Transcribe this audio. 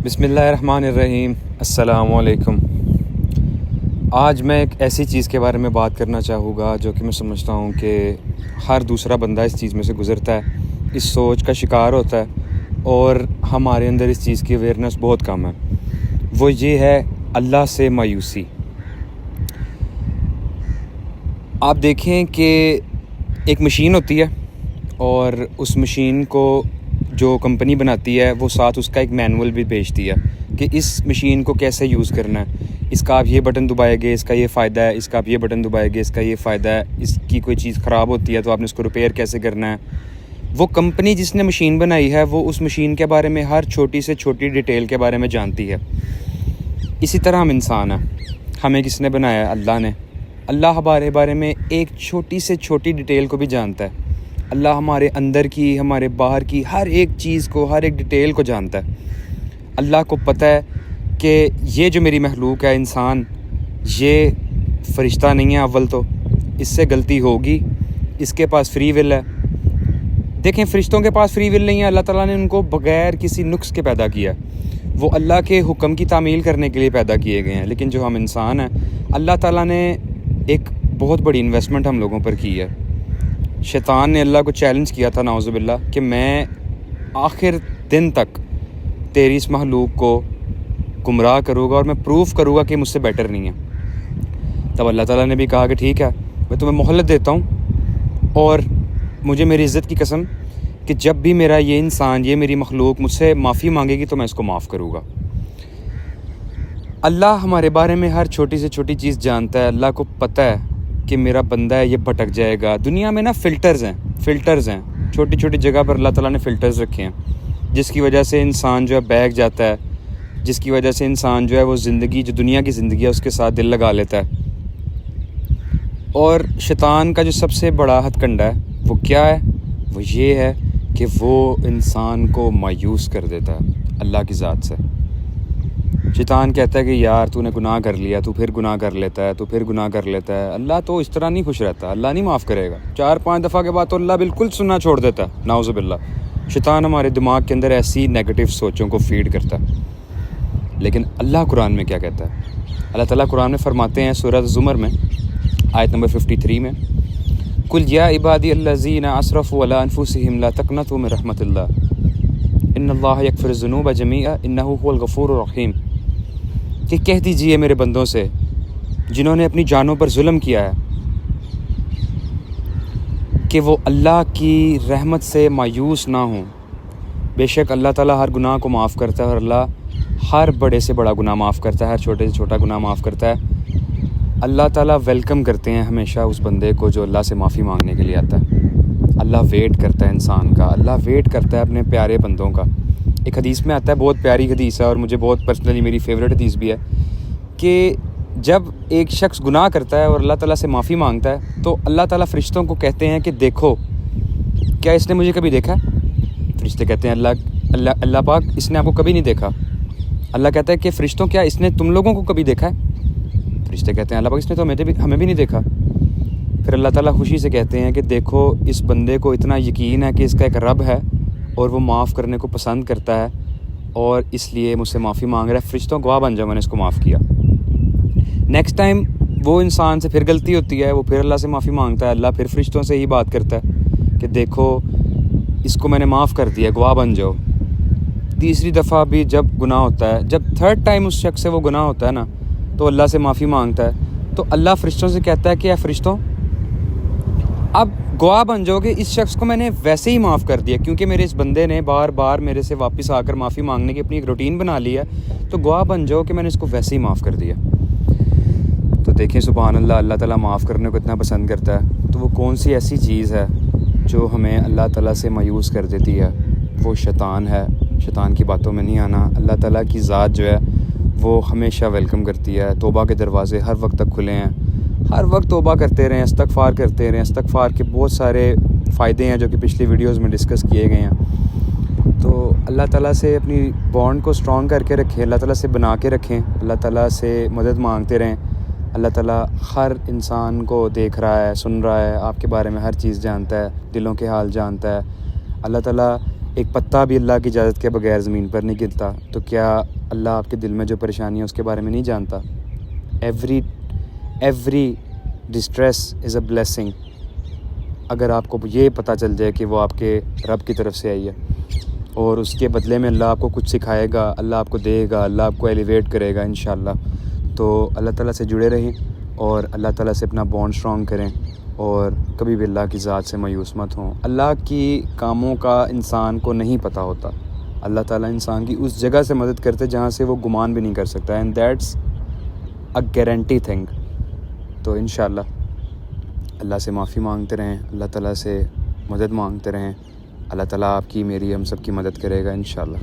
بسم اللہ الرحمن الرحیم۔ السلام علیکم۔ آج میں ایک ایسی چیز کے بارے میں بات کرنا چاہوں گا جو کہ میں سمجھتا ہوں کہ ہر دوسرا بندہ اس چیز میں سے گزرتا ہے، اس سوچ کا شکار ہوتا ہے اور ہمارے اندر اس چیز کی اویئرنیس بہت کم ہے۔ وہ یہ ہے اللہ سے مایوسی۔ آپ دیکھیں کہ ایک مشین ہوتی ہے اور اس مشین کو جو کمپنی بناتی ہے وہ ساتھ اس کا ایک مینول بھی بھیجتی ہے کہ اس مشین کو کیسے یوز کرنا ہے، اس کا آپ یہ بٹن دبائیں گے اس کا یہ فائدہ ہے، اس کا آپ یہ بٹن دبائیں گے اس کا یہ فائدہ ہے، اس کی کوئی چیز خراب ہوتی ہے تو آپ نے اس کو ریپیئر کیسے کرنا ہے۔ وہ کمپنی جس نے مشین بنائی ہے وہ اس مشین کے بارے میں ہر چھوٹی سے چھوٹی ڈیٹیل کے بارے میں جانتی ہے۔ اسی طرح ہم انسان ہیں، ہمیں کس نے بنایا ہے؟ اللہ نے۔ اللہ ہمارے بارے میں ایک چھوٹی سے چھوٹی ڈیٹیل کو بھی جانتا ہے۔ اللہ ہمارے اندر کی، ہمارے باہر کی ہر ایک چیز کو، ہر ایک ڈیٹیل کو جانتا ہے۔ اللہ کو پتہ ہے کہ یہ جو میری مخلوق ہے انسان، یہ فرشتہ نہیں ہے، اول تو اس سے غلطی ہوگی، اس کے پاس فری ول ہے۔ دیکھیں فرشتوں کے پاس فری ول نہیں ہے، اللہ تعالیٰ نے ان کو بغیر کسی نقص کے پیدا کیا ہے، وہ اللہ کے حکم کی تعمیل کرنے کے لیے پیدا کیے گئے ہیں۔ لیکن جو ہم انسان ہیں، اللہ تعالیٰ نے ایک بہت بڑی انویسٹمنٹ ہم لوگوں پر کی ہے۔ شیطان نے اللہ کو چیلنج کیا تھا نعوذ باللہ کہ میں آخر دن تک تیری اس مخلوق کو گمراہ کروں گا اور میں پروف کروں گا کہ مجھ سے بیٹر نہیں ہے۔ تب اللہ تعالیٰ نے بھی کہا کہ ٹھیک ہے، میں تمہیں مہلت دیتا ہوں اور مجھے میری عزت کی قسم کہ جب بھی میرا یہ انسان، یہ میری مخلوق مجھ سے معافی مانگے گی تو میں اس کو معاف کروں گا۔ اللہ ہمارے بارے میں ہر چھوٹی سے چھوٹی چیز جانتا ہے۔ اللہ کو پتہ ہے کہ میرا بندہ ہے یہ بھٹک جائے گا۔ دنیا میں نا فلٹرز ہیں، چھوٹی چھوٹی جگہ پر اللہ تعالیٰ نے فلٹرز رکھے ہیں جس کی وجہ سے انسان جو ہے بہک جاتا ہے، جس کی وجہ سے انسان جو ہے وہ زندگی، جو دنیا کی زندگی ہے اس کے ساتھ دل لگا لیتا ہے۔ اور شیطان کا جو سب سے بڑا ہتھ کنڈا ہے وہ کیا ہے؟ وہ یہ ہے کہ وہ انسان کو مایوس کر دیتا ہے اللہ کی ذات سے۔ شیطان کہتا ہے کہ یار تو نے گناہ کر لیا، تو پھر گناہ کر لیتا ہے، تو پھر گناہ کر لیتا ہے۔ اللہ تو اس طرح نہیں خوش رہتا، اللہ نہیں معاف کرے گا۔ 4-5 دفعہ کے بعد تو اللہ بالکل سننا چھوڑ دیتا ہے، نعوذ باللہ۔ شیطان ہمارے دماغ کے اندر ایسی نیگیٹو سوچوں کو فیڈ کرتا ہے۔ لیکن اللہ قرآن میں کیا کہتا ہے؟ اللہ تعالیٰ قرآن میں فرماتے ہیں سورہ زمر میں آیت نمبر 53 میں، قُلْ يَا عِبَادِيَ الَّذِينَ أَسْرَفُوا عَلَىٰ أَنفُسِهِمْ لَا تَقْنَطُوا مِن رَحْمَةِ اللَّهِ إِنَّ اللَّهَ يَغْفِرُ الذُّنُوبَ جَمِيعًا إِنَّهُ هُوَ الْغَفُورُ الرَّحِيمُ کہ کہہ دیجئے میرے بندوں سے جنہوں نے اپنی جانوں پر ظلم کیا ہے کہ وہ اللہ کی رحمت سے مایوس نہ ہوں۔ بے شک اللہ تعالیٰ ہر گناہ کو معاف کرتا ہے اور اللہ ہر بڑے سے بڑا گناہ معاف کرتا ہے، ہر چھوٹے سے چھوٹا گناہ معاف کرتا ہے۔ اللہ تعالیٰ ویلکم کرتے ہیں ہمیشہ اس بندے کو جو اللہ سے معافی مانگنے کے لیے آتا ہے۔ اللہ ویٹ کرتا ہے انسان کا، اللہ ویٹ کرتا ہے اپنے پیارے بندوں کا۔ ایک حدیث میں آتا ہے، بہت پیاری حدیث ہے اور مجھے بہت پرسنلی میری فیوریٹ حدیث بھی ہے، کہ جب ایک شخص گناہ کرتا ہے اور اللہ تعالیٰ سے معافی مانگتا ہے تو اللہ تعالیٰ فرشتوں کو کہتے ہیں کہ دیکھو کیا اس نے مجھے کبھی دیکھا ہے؟ فرشتے کہتے ہیں اللہ پاک اس نے آپ کو کبھی نہیں دیکھا۔ اللہ کہتا ہے کہ فرشتوں کیا اس نے تم لوگوں کو کبھی دیکھا ہے؟ فرشتے کہتے ہیں اللہ پاک اس نے تو ہمیں بھی نہیں دیکھا۔ پھر اللہ تعالیٰ خوشی سے کہتے ہیں کہ دیکھو اس بندے کو اتنا یقین ہے کہ اس کا ایک رب ہے اور وہ معاف کرنے کو پسند کرتا ہے اور اس لیے مجھ سے معافی مانگ رہا ہے، فرشتوں گواہ بن جاؤ میں نے اس کو معاف کیا۔ نیکسٹ ٹائم وہ انسان سے پھر غلطی ہوتی ہے، وہ پھر اللہ سے معافی مانگتا ہے، اللہ پھر فرشتوں سے ہی بات کرتا ہے کہ دیکھو اس کو میں نے معاف کر دیا، گواہ بن جاؤ۔ تیسری دفعہ بھی جب گناہ ہوتا ہے، جب تھرڈ ٹائم اس شخص سے وہ گناہ ہوتا ہے نا تو اللہ سے معافی مانگتا ہے تو اللہ فرشتوں سے کہتا ہے کہ اے فرشتوں اب گواہ بن جاؤ کہ اس شخص کو میں نے ویسے ہی معاف کر دیا، کیونکہ میرے اس بندے نے بار بار میرے سے واپس آ کر معافی مانگنے کی اپنی ایک روٹین بنا لی ہے، تو گواہ بن جاؤ کہ میں نے اس کو ویسے ہی معاف کر دیا۔ تو دیکھیں سبحان اللہ، اللہ تعالیٰ معاف کرنے کو اتنا پسند کرتا ہے، تو وہ کون سی ایسی چیز ہے جو ہمیں اللہ تعالیٰ سے مایوس کر دیتی ہے؟ وہ شیطان ہے۔ شیطان کی باتوں میں نہیں آنا۔ اللہ تعالیٰ کی ذات جو ہے وہ ہمیشہ ویلکم کرتی ہے۔ توبہ کے دروازے ہر وقت تک کھلے ہیں، ہر وقت توبہ کرتے رہیں، استغفار کرتے رہیں۔ استغفار کے بہت سارے فائدے ہیں جو کہ پچھلی ویڈیوز میں ڈسکس کیے گئے ہیں۔ تو اللہ تعالیٰ سے اپنی بانڈ کو اسٹرانگ کر کے رکھیں، اللہ تعالیٰ سے بنا کے رکھیں، اللہ تعالیٰ سے مدد مانگتے رہیں۔ اللہ تعالیٰ ہر انسان کو دیکھ رہا ہے، سن رہا ہے، آپ کے بارے میں ہر چیز جانتا ہے، دلوں کے حال جانتا ہے۔ اللہ تعالیٰ ایک پتا بھی اللہ کی اجازت کے بغیر زمین پر نہیں گرتا، تو کیا اللہ آپ کے دل میں جو پریشانی ہے اس کے بارے میں نہیں جانتا؟ Every distress is a blessing. اگر آپ کو یہ پتہ چل جائے کہ وہ آپ کے رب کی طرف سے آئی ہے اور اس کے بدلے میں اللہ آپ کو کچھ سکھائے گا، اللہ آپ کو دے گا، اللہ آپ کو ایلیویٹ کرے گا انشاءاللہ، تو اللہ تعالیٰ سے جڑے رہیں اور اللہ تعالیٰ سے اپنا بانڈ اسٹرانگ کریں اور کبھی بھی اللہ کی ذات سے مایوس مت ہوں. اللہ کی کاموں کا انسان کو نہیں پتہ ہوتا. اللہ تعالیٰ انسان کی اس جگہ سے مدد کرتے جہاں سے وہ گمان بھی نہیں کر سکتا، and that's a guarantee thing. تو انشاءاللہ اللہ سے معافی مانگتے رہیں، اللہ تعالیٰ سے مدد مانگتے رہیں. اللہ تعالیٰ آپ کی، میری، ہم سب کی مدد کرے گا انشاءاللہ.